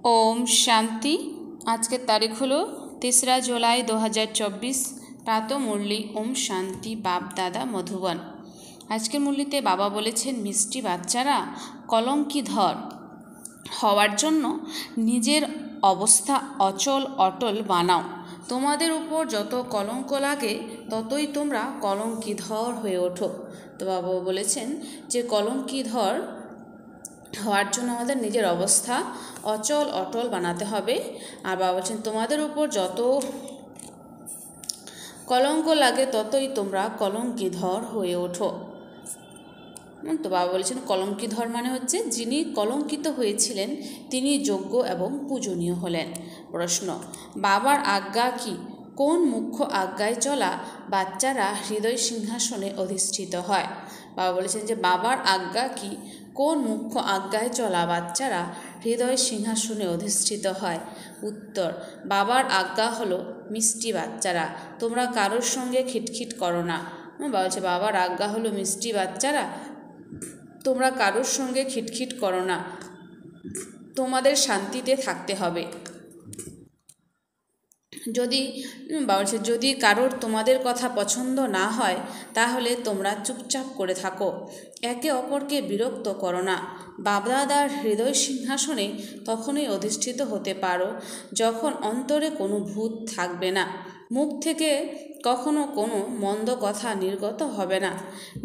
ओम शांति। आज के तारीख हलो 3 जुलाई 2024। प्रातः मुरली ओम शांति बाप दादा मधुबन। आजकेर मुरलीते बाबा बोलेছেন मिष्टि बाच्चारा कलंकिधर हওয়ার জন্য নিজের অবস্থা অচল অটল বানাও। তোমাদের উপর যত কলঙ্ক লাগে ততই তোমরা কলঙ্কিধর হয়ে ওঠো। তো বাবা বলেছেন যে কলঙ্কিধর হওয়ার জন্য আমাদের নিজের অবস্থা অচল অটল বানাতে হবে। আর বাবা বলছেন তোমাদের উপর যত কলঙ্ক লাগে ততই তোমরা কলঙ্কিধর হয়ে ওঠো। তো বাবা বলেছেন কলঙ্কিধর মানে হচ্ছে যিনি কলঙ্কিত হয়েছিলেন তিনি যোগ্য এবং পূজনীয় হলেন। প্রশ্ন, বাবার আজ্ঞা কি? কোন মুখ্য আজ্ঞায় চলা বাচ্চারা হৃদয় সিংহাসনে অধিষ্ঠিত হয়? বাবা বলেছেন যে বাবার আজ্ঞা কি? কোন মুখ্য আজ্ঞায় চলা বাচ্চারা হৃদয় সিংহাসনে অধিষ্ঠিত হয়? উত্তর, বাবার আজ্ঞা হলো মিষ্টি বাচ্চারা তোমরা কারোর সঙ্গে খিটখিট করো না। বাবা বলছে বাবার আজ্ঞা হলো মিষ্টি বাচ্চারা তোমরা কারোর সঙ্গে খিটখিট করো না, তোমাদের শান্তিতে থাকতে হবে। যদি কারোর তোমাদের কথা পছন্দ না হয় তাহলে তোমরা চুপচাপ করে থাকো, একে অপরকে বিরক্ত করো না। বাপদাদার হৃদয় সিংহাসনে তখনই অধিষ্ঠিত হতে পারো যখন অন্তরে কোনো ভূত থাকবে না, মুখ থেকে কখনো কোনো মন্দ কথা নির্গত হবে না।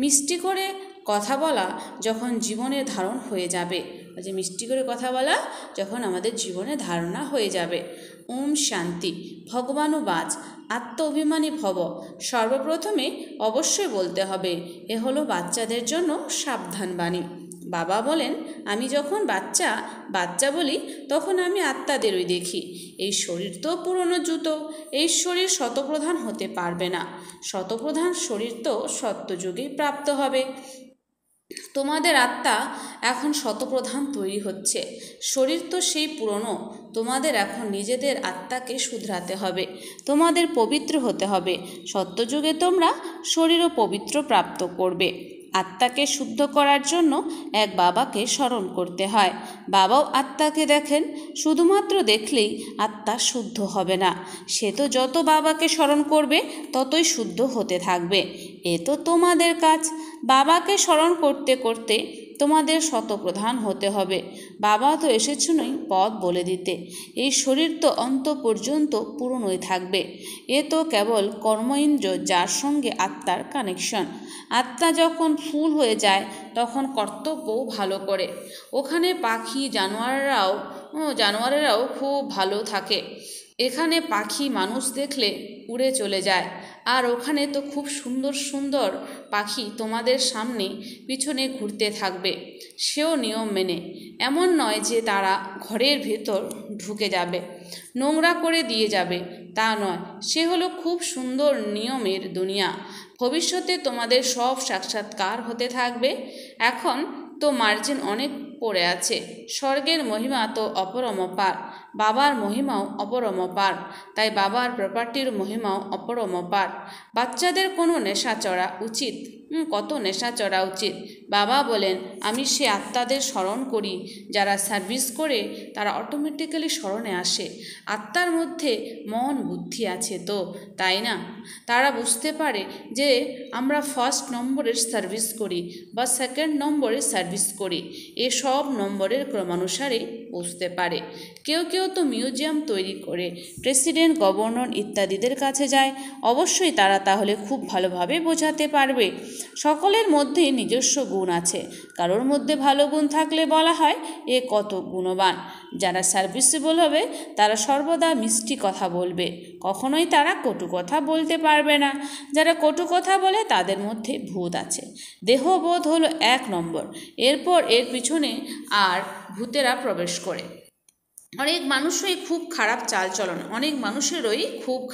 মিষ্টি করে কথা বলা যখন জীবনের ধারণ হয়ে যাবে, যে মিষ্টি করে কথা বলা যখন আমাদের জীবনে ধারণা হয়ে যাবে। ওম শান্তি। ভগবানুবাচ আত্ম অভিমানী ভব। সর্বপ্রথমে অবশ্যই বলতে হবে এ হলো বাচ্চাদের জন্য সাবধান বাণী। বাবা বলেন আমি যখন বাচ্চা বলি তখন আমি আত্মাদেরই দেখি। এই শরীর তো পুরনো জুতো, এই শরীর শতপ্রধান হতে পারবে না। শতপ্রধান শরীর তো সত্যযুগেই প্রাপ্ত হবে। তোমাদের আত্মা এখন শতপ্রধান তৈরি হচ্ছে, শরীর তো সেই পুরনো। তোমাদের এখন নিজেদের আত্মাকে শুধরাতে হবে, তোমাদের পবিত্র হতে হবে। সত্যযুগে তোমরা শরীরও পবিত্র প্রাপ্ত করবে। আত্মাকে শুদ্ধ করার জন্য এক বাবাকে স্মরণ করতে হয়। বাবাও আত্মাকে দেখেন, শুধুমাত্র দেখলেই আত্মা শুদ্ধ হবে না। সে তো যত বাবাকে স্মরণ করবে ততই শুদ্ধ হতে থাকবে। এ তো তোমাদের কাজ। বাবাকে স্মরণ করতে করতে তোমাদের শতপ্রধান হতে হবে। বাবা তো এসেছেনই পথ বলে দিতে। এই শরীর তো অন্ত পর্যন্ত পুরনোই থাকবে। এ তো কেবল কর্মেন্দ্র যার সঙ্গে আত্মার কানেকশন। আত্মা যখন ফুল হয়ে যায় তখন কর্তব্যও ভালো করে। ওখানে পাখি জানোয়ারেরাও খুব ভালো থাকে। এখানে পাখি মানুষ দেখলে উড়ে চলে যায়, আর ওখানে তো খুব সুন্দর সুন্দর পাখি তোমাদের সামনে পিছনে ঘুরতে থাকবে, সেও নিয়ম মেনে। এমন নয় যে তারা ঘরের ভেতর ঢুকে যাবে, নোংরা করে দিয়ে যাবে, তা নয়। সে হলো খুব সুন্দর নিয়মের দুনিয়া। ভবিষ্যতে তোমাদের সব সাক্ষাৎকার হতে থাকবে। এখন তো মার্জিন অনেক পড়ে আছে। স্বর্গের মহিমা তো অপরমপার, বাবার মহিমাও অপরমপার, তাই বাবার প্রপার্টির মহিমাও অপরমপার। বাচ্চাদের কোনো নেশা চড়া উচিত? কত নেশা চড়া উচিত? বাবা বলেন আমি সে আত্মাদের স্মরণ করি যারা সার্ভিস করে, তারা অটোমেটিক্যালি স্মরণে আসে। আত্মার মধ্যে মন বুদ্ধি আছে তো, তাই না? তারা বুঝতে পারে যে আমরা ফার্স্ট নম্বরের সার্ভিস করি বা সেকেন্ড নম্বরের সার্ভিস করি, এসব নম্বরের ক্রমানুসারে বুঝতে পারে। কেউ কেউ তো মিউজিয়াম তৈরি করে প্রেসিডেন্ট, গভর্নর ইত্যাদিদের কাছে যায়। অবশ্যই তারা তাহলে খুব ভালোভাবে বোঝাতে পারবে। সকলের মধ্যে নিজস্ব গুণ আছে, কারোর মধ্যে ভালো গুণ থাকলে বলা হয় এ কত গুণবান। যারা সার্ভিসেবল হবে তারা সর্বদা মিষ্টি কথা বলবে, কখনোই তারা কটু কথা বলতে পারবে না। যারা কটু কথা বলে তাদের মধ্যে ভূত আছে। দেহবোধ হলো 1 নম্বর, এরপর এর পিছনে আর ভূতেরা প্রবেশ করে। অনেক মানুষেরই খুব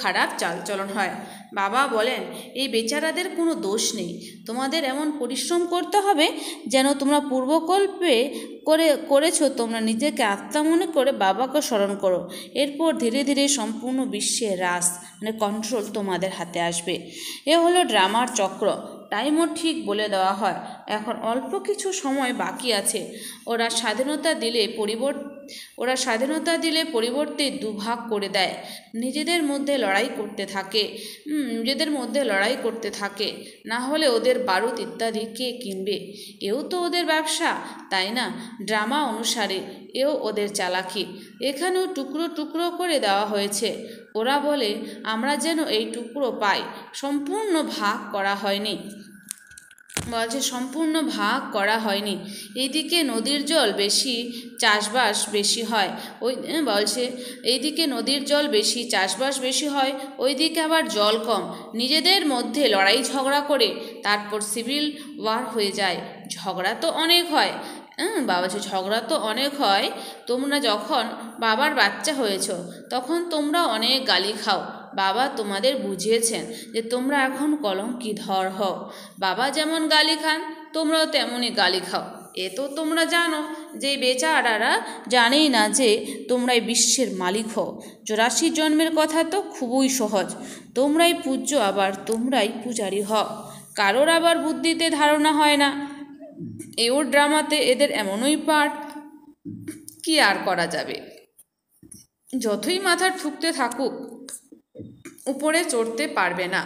খারাপ চালচলন হয়। বাবা বলেন এই বেচারাদের কোনো দোষ নেই। তোমাদের এমন পরিশ্রম করতে হবে যেন তোমরা পূর্বকল্পে করেছো। তোমরা নিজেকে আত্মা মনে করে বাবাকে স্মরণ করো। এরপর ধীরে ধীরে সম্পূর্ণ বিশ্বের রাস কন্ট্রোল তোমাদের হাতে আসবে। এ হলো ড্রামার চক্র। টাইমও ঠিক বলে দেওয়া হয়। এখন অল্প কিছু সময় বাকি আছে। ওরা স্বাধীনতা দিলে ওরা স্বাধীনতা দিলে পরিবর্তে দুভাগ করে দেয়, নিজেদের মধ্যে লড়াই করতে থাকে। না হলে ওদের বারুদ ইত্যাদি কে কিনবে? এও তো ওদের ব্যবসা, তাই না? ড্রামা অনুসারে এও ওদের চালাকি। এখানেও টুকরো টুকরো করে দেওয়া হয়েছে। ওরা বলে আমরা যেন এই টুকরো পাই, সম্পূর্ণ ভাগ করা হয়নি। এইদিকে নদীর জল বেশি, চাষবাস বেশি হয়। এইদিকে নদীর জল বেশি, চাষবাস বেশি হয়, ওইদিকে আবার জল কম। নিজেদের মধ্যে লড়াই ঝগড়া করে তারপর সিভিল ওয়ার হয়ে যায়। ঝগড়া তো অনেক হয়। তোমরা যখন বাবার বাচ্চা হয়েছ তখন তোমরা অনেক গালি খাও। বাবা তোমাদের বুঝিয়েছেন যে তোমরা এখন কলঙ্কিধর হও। বাবা যেমন গালি খান তোমরাও তেমনই গালি খাও। এ তো তোমরা জানো যে বেচারারা জানেই না যে তোমরাই বিশ্বের মালিক হও। 84 জন্মের কথা তো খুবই সহজ। তোমরাই পূজ্য, আবার তোমরাই পূজারী হও। কারোর আবার বুদ্ধিতে ধারণা হয় না। এও ড্রামাতে এদের এমনই পাঠ, কি আর করা যাবে? যতই মাথা ঠুকতে থাকুক উপরে চড়তে পারবে না।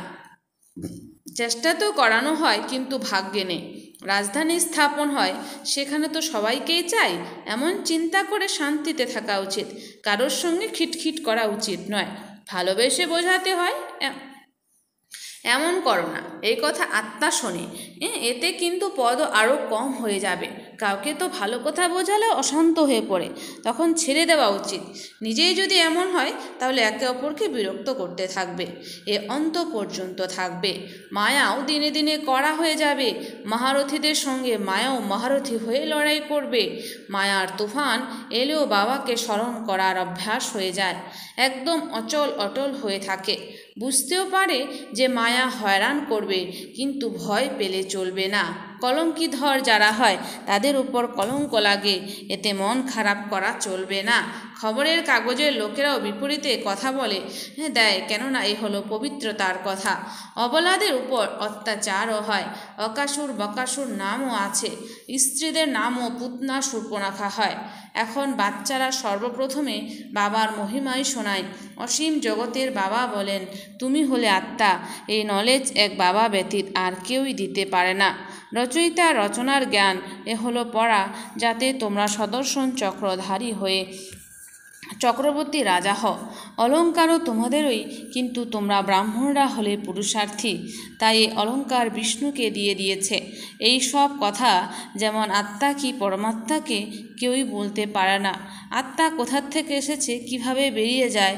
চেষ্টা তো করানো হয়, কিন্তু ভাগ্যে নেই। রাজধানী স্থাপন হয়, সেখানে তো সবাইকেই চাই। এমন চিন্তা করে শান্তিতে থাকা উচিত। কারোর সঙ্গে খিটখিট করা উচিত নয়। ভালোবেসে বোঝাতে হয়, এমন করো না। এই কথা আত্মা শোনে। এতে কিন্তু পদ আরও কম হয়ে যাবে। কাউকে তো ভালো কথা বোঝালে অশান্ত হয়ে পড়ে, তখন ছেড়ে দেওয়া উচিত। নিজেই যদি এমন হয় তাহলে একে অপরকে বিরক্ত করতে থাকবে, এ অন্ত পর্যন্ত থাকবে। মায়াও দিনে দিনে কড়া হয়ে যাবে। মহারথীদের সঙ্গে মায়াও মহারথী হয়ে লড়াই করবে। মায়ার তুফান এলেও বাবাকে স্মরণ করার অভ্যাস হয়ে যায়, একদম অটল হয়ে থাকে। বুঝতেও পারে যে মায়া হয়রান করবে, কিন্তু ভয় পেলে চলবে না। কলঙ্কিধর যারা হয় তাদের উপর কলঙ্ক লাগে, এতে মন খারাপ করা চলবে না। খবরের কাগজের লোকেরাও বিপরীতে কথা বলে দেয়, কেননা এ হলো পবিত্রতার কথা। অবলাদের উপর অত্যাচারও হয়। অকাসুর বকাসুর নামও আছে। স্ত্রীদের নামও পুতনা শূর্পণখা হয়। এখন বাচ্চারা সর্বপ্রথমে বাবার মহিমাই শোনায়। অসীম জগতের বাবা বলেন, তুমি হলে আত্মা। এই নলেজ এক বাবা ব্যতীত আর কেউই দিতে পারে না। রচয়িতা রচনার জ্ঞান এ হলো পড়া, যাতে তোমরা সুদর্শন চক্রধারী হয়ে চক্রবর্তী রাজা হও। অলঙ্কারও তোমাদেরই, কিন্তু তোমরা ব্রাহ্মণরা হলে পুরুষার্থী, তাই এই অলঙ্কার বিষ্ণুকে দিয়ে দিয়েছে। এই সব কথা যেমন আত্মা কি পরমাত্মাকে কেউই বলতে পারে না। আত্মা কোথার থেকে এসেছে, কিভাবে বেরিয়ে যায়,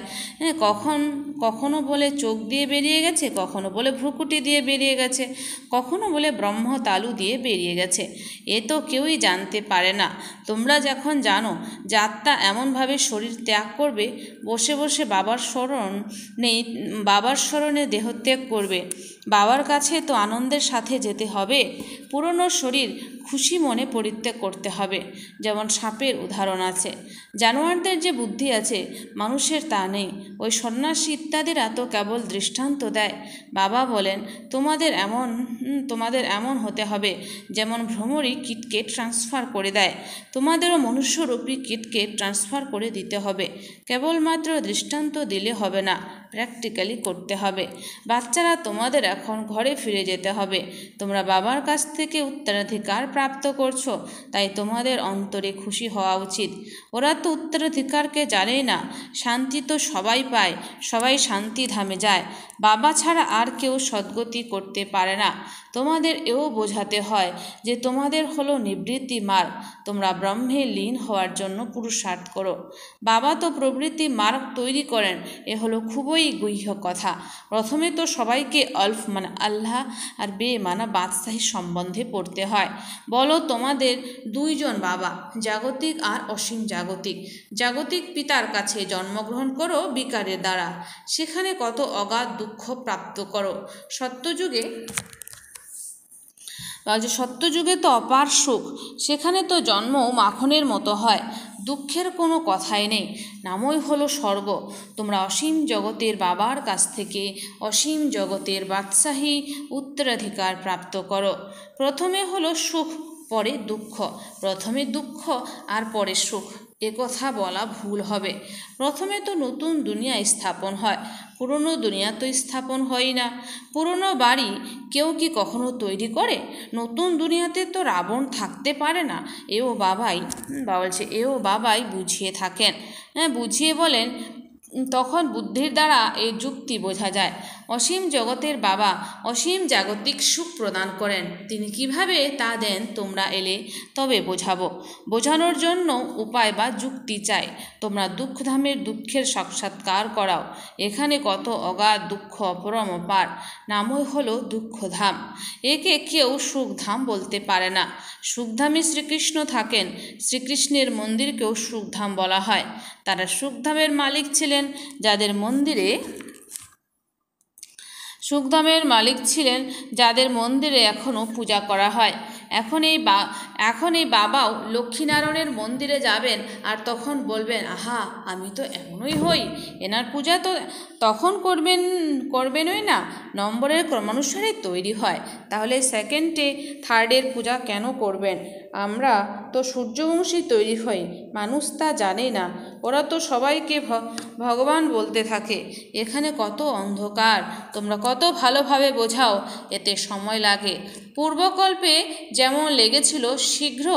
কখনো বলে চোখ দিয়ে বেরিয়ে গেছে, কখনো বলে ভ্রুকুটি দিয়ে বেরিয়ে গেছে, কখনো বলে ব্রহ্ম তালু দিয়ে বেরিয়ে গেছে, এ তো কেউই জানতে পারে না। তোমরা যখন জানো যে আত্মা এমনভাবে শরীর ত্যাগ করবে, বসে বসে বাবার স্মরণে দেহত্যাগ করবে, বাবার কাছে তো আনন্দের সাথে যেতে হবে। পুরনো শরীর খুশি মনে পরিত্যাগ করতে হবে। যেমন সাপের উদাহরণ আছে। জানোয়ারদের যে বুদ্ধি আছে, মানুষের তা নেই। ওই সন্ন্যাসী ইত্যাদিরা তো কেবল দৃষ্টান্ত দেয়। বাবা বলেন, তোমাদের এমন হতে হবে যেমন ভ্রমরই কীটকে ট্রান্সফার করে দেয়। তোমাদেরও মনুষ্যরূপী কীটকে ট্রান্সফার করে দিতে হবে। কেবলমাত্র দৃষ্টান্ত দিলে হবে না, প্র্যাকটিক্যালি করতে হবে। বাচ্চারা, তোমাদের এখন ঘরে ফিরে যেতে হবে। তোমরা বাবার কাছ থেকে উত্তরাধিকার প্রাপ্ত করছো, তাই তোমাদের অন্তরে খুশি হওয়া উচিত। ওরা তো উত্তরাধিকারকে জানেই না। শান্তি তো সবাই পায়, সবাই শান্তিধামে যায়। বাবা ছাড়া আর কেউ সদ্গতি করতে পারে না। তোমাদের এও বোঝাতে হয় যে তোমাদের হলো নিবৃত্তি মার্গ। তোমরা ব্রহ্মে লীন হওয়ার জন্য পুরুষার্থ করো। বাবা তো প্রবৃত্তি মার্গ তৈরি করেন, এ হলো খুবই গুহ্য কথা। প্রথমে তো সবাইকে আলফ মানে আল্লাহ আর বে মানে বাদশাহী সম্বন্ধে পড়তে হয়। বলো, তোমাদের দুইজন বাবা, জাগতিক আর অসীম জাগতিক। জাগতিক পিতার কাছে জন্মগ্রহণ করো বিকারের দ্বারা, সেখানে কত অগাধ দুঃখ প্রাপ্ত করো। সত্যযুগে তো অপার সুখ, সেখানে তো জন্ম মাখনের মতো হয়, দুঃখের কোনো কথাই নেই। নামই হলো স্বর্গ। তোমরা অসীম জগতের বাবার কাছ থেকে অসীম জগতের বাদশাহী উত্তরাধিকার প্রাপ্ত করো। প্রথমে হলো সুখ, পরে দুঃখ। প্রথমে দুঃখ আর পরে সুখ। কথা বলা ভুল হবে। প্রথমে তো নতুন দুনিয়া স্থাপন হয়, পুরনো দুনিয়া তো স্থাপন হয় না। পুরনো বাড়ি কেউ কি কখনো তৈরি করে? নতুন দুনিয়াতে তো রাবণ থাকতে পারে না। এও বাবাই বুঝিয়ে থাকেন। বুঝিয়ে বলেন, তখন বুদ্ধির দ্বারা এই যুক্তি বোঝা যায়। অসীম জগতের বাবা অসীম জাগতিক সুখ প্রদান করেন। তিনি কিভাবে তা দেন তোমরা এলে তবে বোঝাবো। বোঝানোর জন্য উপায় বা যুক্তি চাই। তোমরা দুঃখধামের দুঃখের সাক্ষাৎকার করাও। এখানে কত অগাধ দুঃখ অপরম অপার, নামই হলো দুঃখধাম। একে কেউ সুখধাম বলতে পারে না। সুখধামে শ্রীকৃষ্ণ থাকেন। শ্রীকৃষ্ণের মন্দিরকেও সুখধাম বলা হয়। তারা সুখধামের মালিক ছিলেন, যাদের মন্দিরে এখনও পূজা করা হয়। এখন এই বাবাও লক্ষ্মীনারায়ণের মন্দিরে যাবেন আর তখন বলবেন, আহা, আমি তো এমনই হই, এনার পূজা তো তখন করবেনই না। নম্বরের ক্রমানুসারে তৈরি হয়, তাহলে সেকেন্ডে থার্ডের পূজা কেন করবেন? আমরা তো সূর্যবংশী তৈরি হই, মানুষ তা জানে না। ওরা তো সবাইকে ভগবান বলতে থাকে। এখানে কত অন্ধকার, তোমরা কত ভালোভাবে বোঝাও, এতে সময় লাগে। পূর্বকল্পে যেমন লেগেছিল, শীঘ্র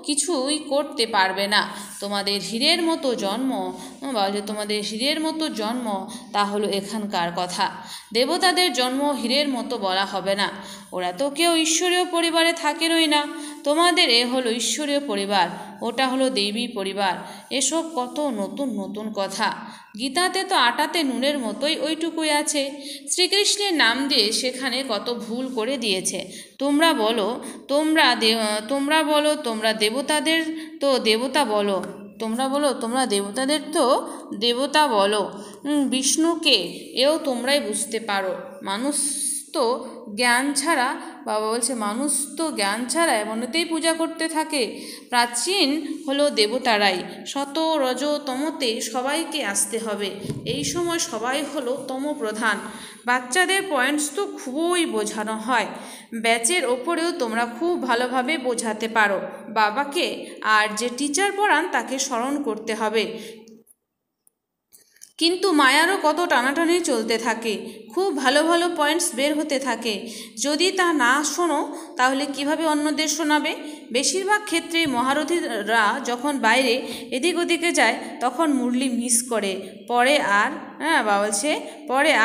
কিছুই করতে পারবে না। তোমাদের হীরের মতো জন্ম, তা হলো এখানকার কথা। দেবতাদের জন্ম হীরের মতো বলা হবে না। ওরা তো কেউ ঈশ্বরীয় পরিবারে থাকেনই না। তোমাদের এ হলো ঈশ্বরীয় পরিবার, ওটা হলো দেবী পরিবার। এসব কত নতুন নতুন কথা। গীতাতে তো আটাতে নুনের মতোই ওইটুকুই আছে। শ্রীকৃষ্ণের নাম দিয়ে সেখানে কত ভুল করে দিয়েছে। তোমরা বলো তোমরা দেবতাদের তো দেবতা বলো। বিষ্ণুকে এও তোমরাই বুঝতে পারো। মানুষ তো জ্ঞান ছাড়া এমনিতেই পূজা করতে থাকে। প্রাচীন হলো দেবতারাই। শত রজ তমতে সবাইকে আসতে হবে। এই সময় সবাই হলো তমপ্রধান। বাচ্চাদের পয়েন্টস তো খুবই বোঝানো হয়। ব্যাচের ওপরেও তোমরা খুব ভালোভাবে বোঝাতে পারো বাবাকে। আর যে টিচার পড়ান তাকে স্মরণ করতে হবে। কিন্তু মায়ারও কত টানাটানি চলতে থাকে, খুব ভালো ভালো পয়েন্টস বের হতে থাকে। যদি তা না শোনো তাহলে কিভাবে অন্যদের শোনাবে? বেশিরভাগ ক্ষেত্রে মহারথীরা যখন বাইরে এদিক ওদিকে যায় তখন মুরলি মিস করে, পড়ে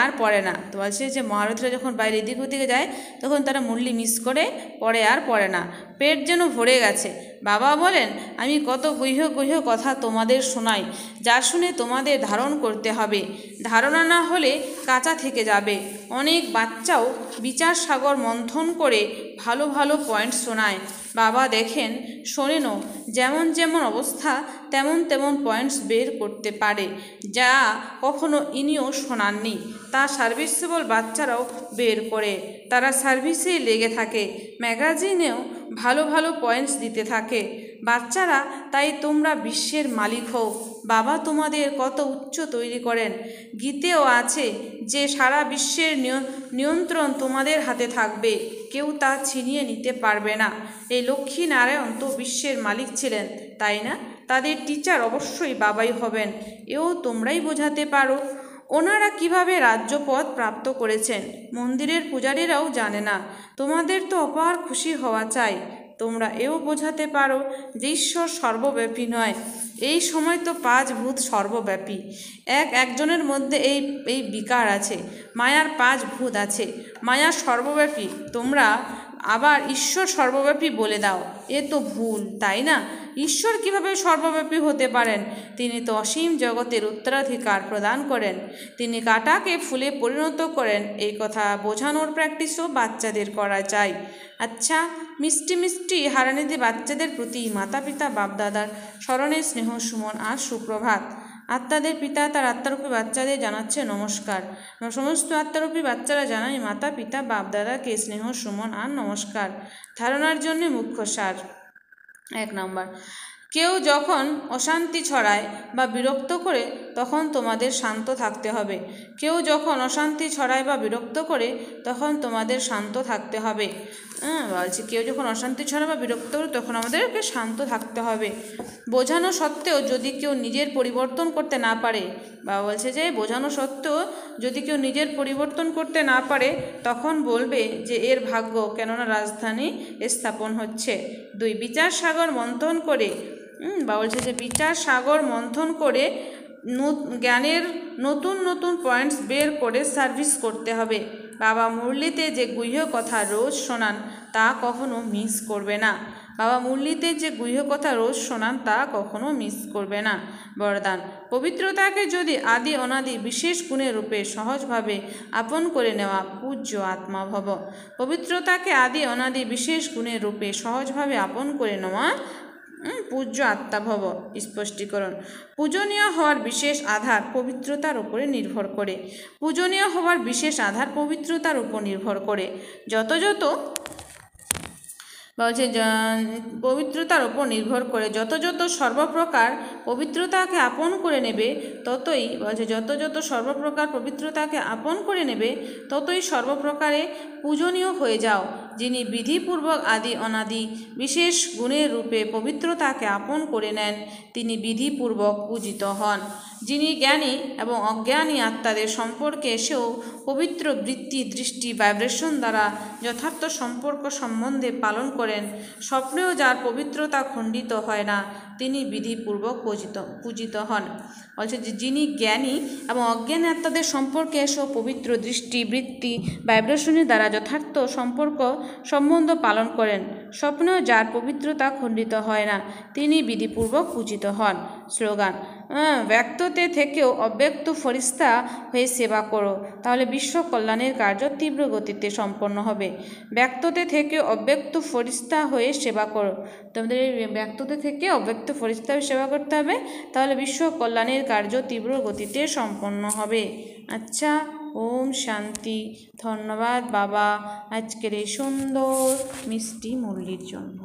আর পড়ে না। তো বলছে যে মহারথীরা যখন বাইরে এদিক ওদিকে যায় তখন তারা মুরলি মিস করে, পড়ে আর পড়ে না। পেট যেন ভরে গেছে। বাবা বলেন, আমি কত গুহ্য কথা তোমাদের শোনাই, যা শুনে তোমাদের ধারণ করতে হবে। ধারণা না হলে কাঁচা থেকে যাবে। অনেক বাচ্চাও বিচার সাগর মন্থন করে ভালো ভালো পয়েন্ট শোনায়। বাবা দেখেন, শোনেনও, যেমন যেমন অবস্থা তেমন তেমন পয়েন্টস বের করতে পারে, যা কখনো ইনিও শোনাননি। তা সার্ভিসেবল বাচ্চারাও বের করে। তারা সার্ভিসেই লেগে থাকে, ম্যাগাজিনেও ভালো ভালো পয়েন্টস দিতে থাকে। বাচ্চারা, তাই তোমরা বিশ্বের মালিক হও। বাবা তোমাদের কত উচ্চ তৈরি করেন। গীতেও আছে যে সারা বিশ্বের নিয়ন্ত্রণ তোমাদের হাতে থাকবে, কেউ তা ছিনিয়ে নিতে পারবে না। এই লক্ষ্মী নারায়ণ তো বিশ্বের মালিক ছিলেন, তাই না? তাদের টিচার অবশ্যই বাবাই হবেন। এও তোমরাই বোঝাতে পারো। ওনারা কিভাবে রাজ্যপদ প্রাপ্ত করেছেন মন্দিরের পূজারীরাও জানে না। তোমাদের তো অপার খুশি হওয়া চাই। তোমরা এও বোঝাতে পারো যে ঈশ্বর সর্বব্যাপী নয়। এই সময় তো 5 ভূত সর্বব্যাপী। একজনের মধ্যে এই বিকার আছে। মায়ার 5 ভূত আছে। মায়া সর্বব্যাপী, তোমরা আবার ঈশ্বর সর্বব্যাপী বলে দাও। এ তো ভুল, তাই না? ঈশ্বর কিভাবে সর্বব্যাপী হতে পারেন? তিনি তো অসীম জগতের উত্তরাধিকার প্রদান করেন। তিনি কাঁটাকে ফুলে পরিণত করেন। এই কথা বোঝানোর প্র্যাকটিসও বাচ্চাদের করা চাই। আচ্ছা, মিষ্টি হারানিধি বাচ্চাদের প্রতি মাতা পিতা বাপদাদার স্মরণে স্নেহ সুমন আর সুপ্রভাত। আত্মাদের পিতা তার আত্মারূপী বাচ্চাদের জানাচ্ছে নমস্কার। সমস্ত আত্মারূপী বাচ্চারা জানায় মাতা পিতা বাপদাদাকে স্নেহ সুমন আর নমস্কার। ধারণার জন্য মুখ্য সার। 1 নম্বর, কেউ যখন অশান্তি ছড়ায় বা বিরক্ত করে তখন তোমাদের শান্ত থাকতে হবে। কেউ যখন অশান্তি ছড়ায় বা বিরক্ত করে তখন তোমাদের শান্ত থাকতে হবে। বলছি কেউ যখন অশান্তি ছড়ায় বা বিরক্ত করে তখন আমাদেরকে শান্ত থাকতে হবে। বোঝানো সত্ত্বেও যদি কেউ নিজের পরিবর্তন করতে না পারে, বা বলছে যে বোঝানো সত্ত্বেও যদি কেউ নিজের পরিবর্তন করতে না পারে তখন বলবে যে এর ভাগ্য, কেননা রাজধানী স্থাপন হচ্ছে। 2 বিচার সাগর মন্থন করে বা বলছে যে বিচার সাগর মন্থন করে জ্ঞানের নতুন নতুন পয়েন্টস বের করে সার্ভিস করতে হবে। বাবা মুরলিতে যে গুহ্য কথা রোজ শোনান তা কখনো মিস করবে না। বাবা মুরলিতে যে গুহ্য কথা রোজ শোনান তা কখনো মিস করবে না। বরদান: পবিত্রতাকে যদি আদি অনাদি বিশেষ গুণের রূপে সহজভাবে আপন করে নেওয়া পূজ্য আত্মা ভব। পবিত্রতাকে আদি অনাদি বিশেষ গুণের রূপে সহজভাবে আপন করে নেওয়া পূজ্য আত্মা ভব। স্পষ্টীকরণ: পূজনীয় হওয়ার বিশেষ আধার পবিত্রতার উপরে নির্ভর করে। পূজনীয় হওয়ার বিশেষ আধার পবিত্রতার উপর নির্ভর করে। যত যত বলছে পবিত্রতার উপর নির্ভর করে যত যত সর্বপ্রকার পবিত্রতাকে আপন করে নেবে ততই বলছে যত যত সর্বপ্রকার পবিত্রতাকে আপন করে নেবে ততই সর্বপ্রকারে পূজনীয় হয়ে যাও। যিনি বিধিপূর্বক আদি অনাদি বিশেষ গুণের রূপে পবিত্রতাকে আপন করে নেন তিনি বিধিপূর্বক পূজিত হন। যিনি জ্ঞানী এবং অজ্ঞানী আত্মাদের সম্পর্কে এসেও পবিত্র বৃত্তি, দৃষ্টি, ভাইব্রেশন দ্বারা যথার্থ সম্পর্ক সম্বন্ধে পালন করেন, স্বপ্নেও যার পবিত্রতা খণ্ডিত হয় না তিনি বিধিপূর্বক পূজিত হন। বলছে যে যিনি জ্ঞানী এবং অজ্ঞানী আত্মাদের সম্পর্কে এসেও পবিত্র দৃষ্টি, বৃত্তি, ভাইব্রেশনের দ্বারা যথার্থ সম্পর্ক সম্বন্ধ পালন করেন, স্বপ্নেও যার পবিত্রতা খণ্ডিত হয় না তিনি বিধিপূর্বক পূজিত হন। স্লোগান: ব্যক্ততে থেকেও অব্যক্ত ফরিস্তা হয়ে সেবা করো, তাহলে বিশ্ব কল্যাণের কার্য তীব্র গতিতে সম্পন্ন হবে। ব্যক্ততে থেকে অব্যক্ত ফরিস্তা হয়ে সেবা করো, তোমাদের ব্যক্ততে থেকে অব্যক্ত ফরিস্তা হয়ে সেবা করতে হবে, তাহলে বিশ্ব কল্যাণের কার্য তীব্র গতিতে সম্পন্ন হবে। আচ্ছা, ওম শান্তি। ধন্যবাদ বাবা আজকের এই সুন্দর মিষ্টি মুরলির জন্য।